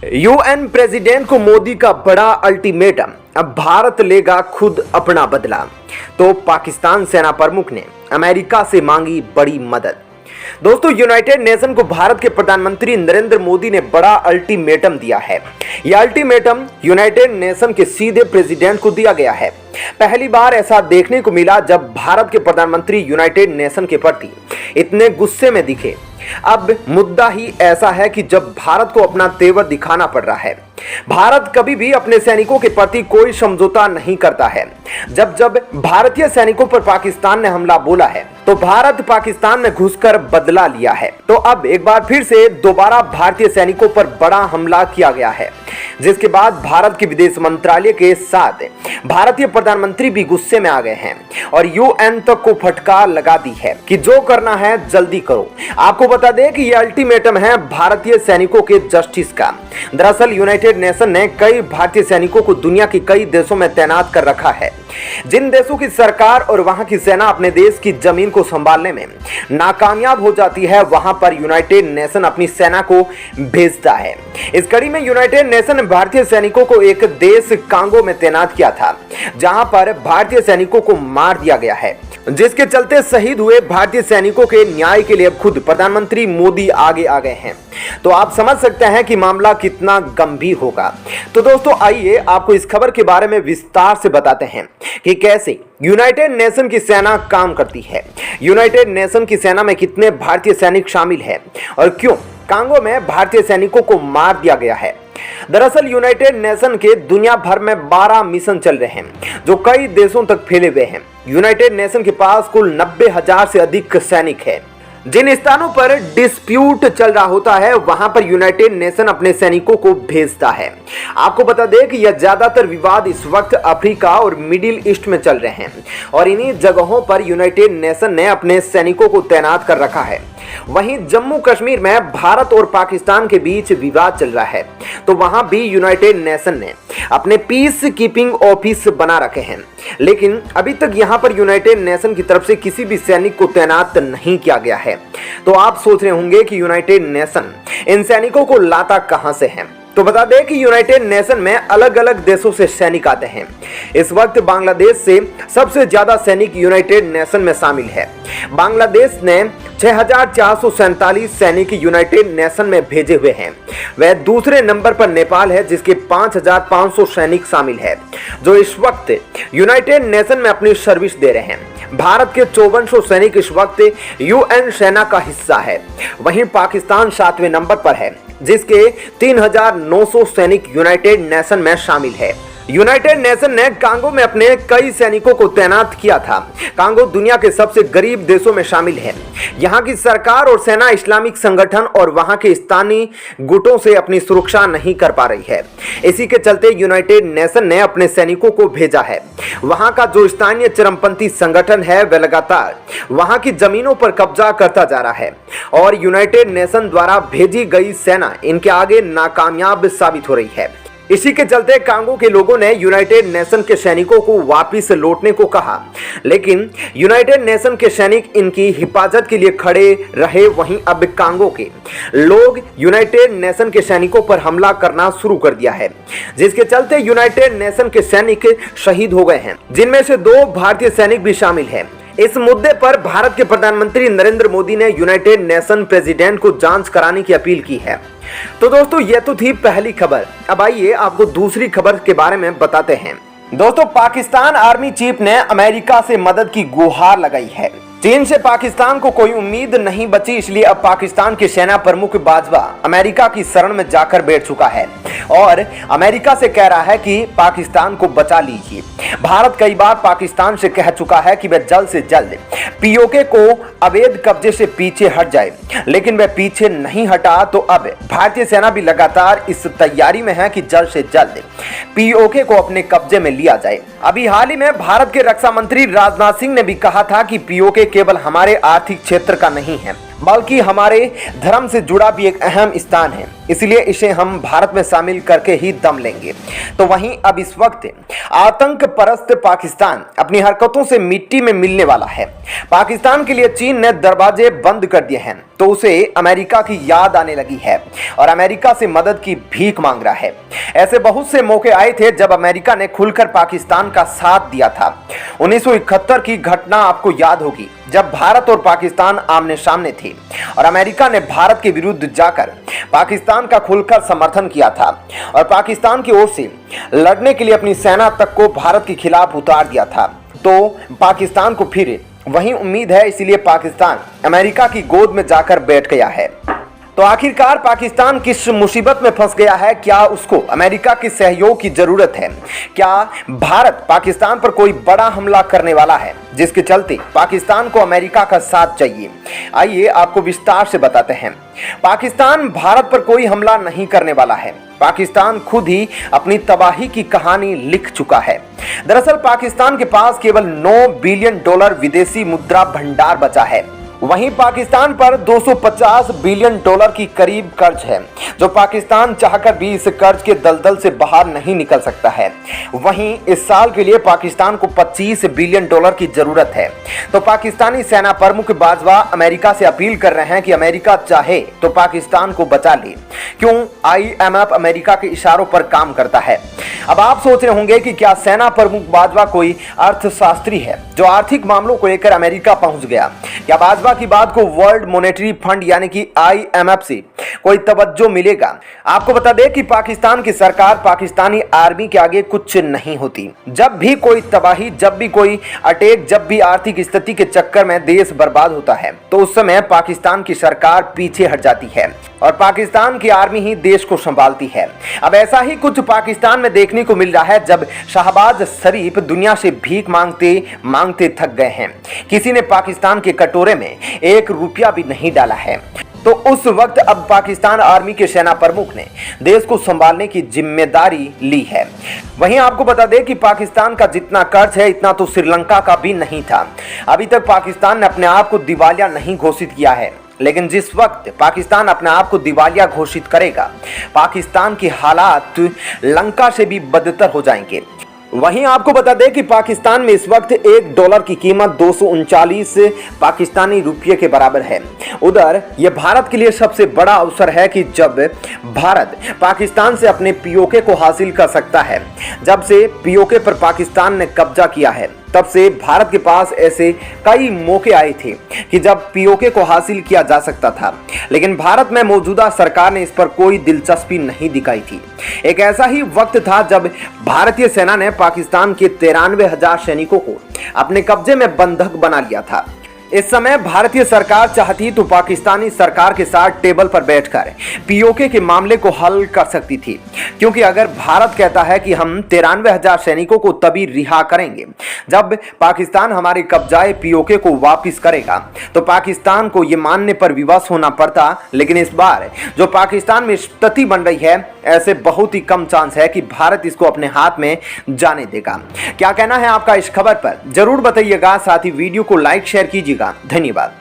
UN president को मोदी का बड़ा अल्टीमेटम, अब भारत लेगा खुद अपना बदला। तो पाकिस्तान सेना प्रमुख ने अमेरिका से मांगी बड़ी मदद। दोस्तों, यूनाइटेड नेशन को भारत के प्रधानमंत्री नरेंद्र मोदी ने बड़ा अल्टीमेटम दिया है। यह अल्टीमेटम यूनाइटेड नेशन के सीधे प्रेसिडेंट को दिया गया है। पहली बार ऐसा देखने को मिला जब भारत के प्रधानमंत्री यूनाइटेड नेशन के प्रति इतने गुस्से में दिखे। अब मुद्दा ही ऐसा है कि जब भारत को अपना तेवर दिखाना पड़ रहा है। भारत कभी भी अपने सैनिकों के प्रति कोई समझौता नहीं करता है। जब जब भारतीय सैनिकों पर पाकिस्तान ने हमला बोला है तो भारत पाकिस्तान में घुसकर बदला लिया है। तो अब एक बार फिर से दोबारा भारतीय सैनिकों पर बड़ा हमला किया गया है, जिसके बाद भारत के विदेश मंत्रालय के साथ भारतीय प्रधानमंत्री भी गुस्से में आ गए हैं और यूएन तक को फटकार लगा दी है कि जो करना है जल्दी करो। आपको बता दें कि यह अल्टीमेटम है भारतीय सैनिकों के जस्टिस का। दरअसल यूनाइटेड नेशन ने कई भारतीय सैनिकों को दुनिया के कई देशों में तैनात कर रखा है। जिन देशों की सरकार और वहां की सेना अपने देश की जमीन को संभालने में नाकामयाब हो जाती है, वहां पर यूनाइटेड नेशन अपनी सेना को भेजता है। इस कड़ी में यूनाइटेड नेशन ने भारतीय सैनिकों को एक देश कांगो में तैनात किया था, जहां पर भारतीय सैनिकों को मार दिया गया है, जिसके चलते शहीद हुए भारतीय सैनिकों के न्याय के लिए अब खुद प्रधानमंत्री मोदी आगे आ गए हैं। तो आप समझ सकते हैं कि मामला कितना गंभीर होगा। तो दोस्तों, आइए आपको इस खबर के बारे में विस्तार से बताते हैं कि कैसे यूनाइटेड नेशन की सेना काम करती है, यूनाइटेड नेशन की सेना में कितने भारतीय सैनिक शामिल हैं और क्यों कांगो में भारतीय सैनिकों को मार दिया गया है। दरअसल यूनाइटेड नेशन के दुनिया भर में 12 मिशन चल रहे हैं जो कई देशों तक फैले हुए हैं। यूनाइटेड नेशन के पास कुल 90,000 से अधिक सैनिक हैं। जिन स्थानों पर डिस्प्यूट चल रहा होता है वहां पर यूनाइटेड नेशन अपने सैनिकों को भेजता है। आपको बता दें कि यह ज्यादातर विवाद इस वक्त अफ्रीका और मिडिल ईस्ट में चल रहे हैं और इन्हीं जगहों पर यूनाइटेड नेशन ने अपने सैनिकों को तैनात कर रखा है। वहीं जम्मू कश्मीर में भारत और पाकिस्तान के बीच विवाद चल रहा है, तो वहां भी यूनाइटेड नेशन ने अपने पीस कीपिंग ऑफिस बना रखे हैं। लेकिन अभी तक यहां पर यूनाइटेड नेशन की तरफ से किसी भी सैनिक को तैनात नहीं किया गया है। तो आप सोच रहे होंगे कि यूनाइटेड नेशन इन सैनिकों को लाता कहां से है। तो बता दें कि यूनाइटेड नेशन में अलग अलग देशों से सैनिक आते हैं। इस वक्त बांग्लादेश से सबसे ज्यादा सैनिक यूनाइटेड नेशन में शामिल है। बांग्लादेश ने 6,447 सैनिक यूनाइटेड नेशन में भेजे हुए हैं। वह दूसरे नंबर पर नेपाल है, जिसके 5,500 सैनिक शामिल है, जो इस वक्त यूनाइटेड नेशन में अपनी सर्विस दे रहे हैं। भारत के 5400 सैनिक इस वक्त यूएन सेना का हिस्सा है। वहीं पाकिस्तान 7वें नंबर पर है, जिसके 3,900 सैनिक यूनाइटेड नेशन में शामिल है। यूनाइटेड नेशन ने कांगो में अपने कई सैनिकों को तैनात किया था। कांगो दुनिया के सबसे गरीब देशों में शामिल है। यहाँ की सरकार और सेना इस्लामिक संगठन और वहाँ के स्थानीय गुटों से अपनी सुरक्षा नहीं कर पा रही है। इसी के चलते यूनाइटेड नेशन ने अपने सैनिकों को भेजा है। वहाँ का जो स्थानीय चरमपंथी संगठन है वह लगातार वहाँ की जमीनों पर कब्जा करता जा रहा है और यूनाइटेड नेशन द्वारा भेजी गई सेना इनके आगे नाकामयाब साबित हो रही है। इसी के चलते कांगो के लोगों ने यूनाइटेड नेशन के सैनिकों को वापस लौटने को कहा, लेकिन यूनाइटेड नेशन के सैनिक इनकी हिफाजत के लिए खड़े रहे। वहीं अब कांगो के लोग यूनाइटेड नेशन के सैनिकों पर हमला करना शुरू कर दिया है, जिसके चलते यूनाइटेड नेशन के सैनिक शहीद हो गए हैं, जिनमें से 2 भारतीय सैनिक भी शामिल हैं। इस मुद्दे पर भारत के प्रधानमंत्री नरेंद्र मोदी ने यूनाइटेड नेशन प्रेसिडेंट को जांच कराने की अपील की है। तो दोस्तों, यह तो थी पहली खबर। अब आइए आपको दूसरी खबर के बारे में बताते हैं। दोस्तों, पाकिस्तान आर्मी चीफ ने अमेरिका से मदद की गुहार लगाई है। चीन से पाकिस्तान को कोई उम्मीद नहीं बची, इसलिए अब पाकिस्तान के सेना प्रमुख बाजवा अमेरिका की शरण में जाकर बैठ चुका है और अमेरिका से कह रहा है कि पाकिस्तान को बचा लीजिए। भारत कई बार पाकिस्तान से कह चुका है कि वह जल्द से जल्द पीओके को अवैध कब्जे से पीछे हट जाए, लेकिन वह पीछे नहीं हटा। तो अब भारतीय सेना भी लगातार इस तैयारी में है कि जल्द से जल्द पीओके को अपने कब्जे में लिया जाए। अभी हाल ही में भारत के रक्षा मंत्री राजनाथ सिंह ने भी कहा था कि पीओके केवल हमारे आर्थिक क्षेत्र का नहीं है, बल्कि हमारे धर्म से जुड़ा भी एक अहम स्थान है, इसलिए इसे हम भारत में शामिल करके ही दम लेंगे। तो वहीं अब इस वक्त आतंक परस्त पाकिस्तान अपनी हरकतों से मिट्टी में मिलने वाला है। पाकिस्तान के लिए चीन ने दरवाजे बंद कर दिए हैं, तो उसे अमेरिका की याद आने लगी है और अमेरिका से मदद की भीख मांग रहा है। ऐसे बहुत से मौके आए थे जब अमेरिका ने खुलकर पाकिस्तान का साथ दिया था। 1971 की घटना आपको याद होगी, जब भारत और पाकिस्तान आमने सामने थे और अमेरिका ने भारत के विरुद्ध जाकर पाकिस्तान का खुलकर समर्थन किया था और पाकिस्तान की ओर से लड़ने के लिए अपनी सेना तक को भारत के खिलाफ उतार दिया था। तो पाकिस्तान को फिर वही उम्मीद है, इसीलिए पाकिस्तान अमेरिका की गोद में जाकर बैठ गया है। तो आखिरकार पाकिस्तान किस मुसीबत में फंस गया है? क्या उसको अमेरिका के सहयोग की जरूरत है? क्या भारत पाकिस्तान पर कोई बड़ा हमला करने वाला है जिसके चलते पाकिस्तान को अमेरिका का साथ चाहिए? आइए आपको विस्तार से बताते हैं। पाकिस्तान भारत पर कोई हमला नहीं करने वाला है। पाकिस्तान खुद ही अपनी तबाही की कहानी लिख चुका है। दरअसल पाकिस्तान के पास केवल $9 बिलियन विदेशी मुद्रा भंडार बचा है। वहीं पाकिस्तान पर $250 बिलियन की करीब कर्ज है, जो पाकिस्तान चाहकर भी इस कर्ज के दलदल से बाहर नहीं निकल सकता है। वहीं इस साल के लिए पाकिस्तान को $25 बिलियन की जरूरत है। तो पाकिस्तानी सेना प्रमुख बाजवा अमेरिका से अपील कर रहे हैं कि अमेरिका चाहे तो पाकिस्तान को बचा ले। क्यों? IMF अमेरिका के इशारों पर काम करता है। अब आप सोच रहे होंगे कि क्या सेना प्रमुख बाजवा कोई अर्थशास्त्री है जो आर्थिक मामलों को लेकर अमेरिका पहुंच गया? क्या बाजवा की बात को वर्ल्ड मॉनेटरी फंड यानी कि IMF से कोई तवज्जो मिलेगा? आपको बता दें कि पाकिस्तान की सरकार पाकिस्तानी आर्मी के आगे कुछ नहीं होती। जब भी कोई तबाही, जब भी कोई अटैक, जब भी आर्थिक स्थिति के चक्कर में देश बर्बाद होता है, तो उस समय पाकिस्तान की सरकार पीछे हट जाती है और पाकिस्तान की आर्मी ही देश को संभालती है। अब ऐसा ही कुछ पाकिस्तान में देखने को मिल रहा है, जब शहबाज शरीफ दुनिया से भीख मांगते मांगते थक गए हैं। किसी ने पाकिस्तान के कटोरे में $1 भी नहीं डाला है। तो उस वक्त अब पाकिस्तान आर्मी के सेना प्रमुख ने देश को संभालने की जिम्मेदारी ली है। वहीं आपको बता दें कि पाकिस्तान का जितना कर्ज है, इतना तो श्रीलंका का भी नहीं था। अभी तक पाकिस्तान ने अपने आप को दिवालिया नहीं घोषित किया है, लेकिन जिस वक्त पाकिस्तान अपने आप को दिवालिया घोषित करेगा, पाकिस्तान के हालात लंका से भी बदतर हो जाएंगे। वहीं आपको बता दें कि पाकिस्तान में इस वक्त $1 की कीमत 239 पाकिस्तानी रुपये के बराबर है। उधर यह भारत के लिए सबसे बड़ा अवसर है कि जब भारत पाकिस्तान से अपने POK को हासिल कर सकता है। जब से POK पर पाकिस्तान ने कब्जा किया है, तब से भारत के पास ऐसे कई मौके आए थे कि जब POK को हासिल किया जा सकता था, लेकिन भारत में मौजूदा सरकार ने इस पर कोई दिलचस्पी नहीं दिखाई थी। एक ऐसा ही वक्त था जब भारतीय सेना ने पाकिस्तान के 93,000 सैनिकों को अपने कब्जे में बंधक बना लिया था। इस समय भारतीय सरकार चाहती तो पाकिस्तानी सरकार के साथ टेबल पर बैठकर POK के मामले को हल कर सकती थी, क्योंकि अगर भारत कहता है कि हम 93,000 सैनिकों को तभी रिहा करेंगे जब पाकिस्तान हमारे कब्जाए POK को वापस करेगा, तो पाकिस्तान को ये मानने पर विवश होना पड़ता। लेकिन इस बार जो पाकिस्तान में स्थिति बन रही है, ऐसे बहुत ही कम चांस है कि भारत इसको अपने हाथ में जाने देगा। क्या कहना है आपका इस खबर पर? जरूर बताइएगा। साथ ही वीडियो को लाइक शेयर कीजिएगा। धन्यवाद।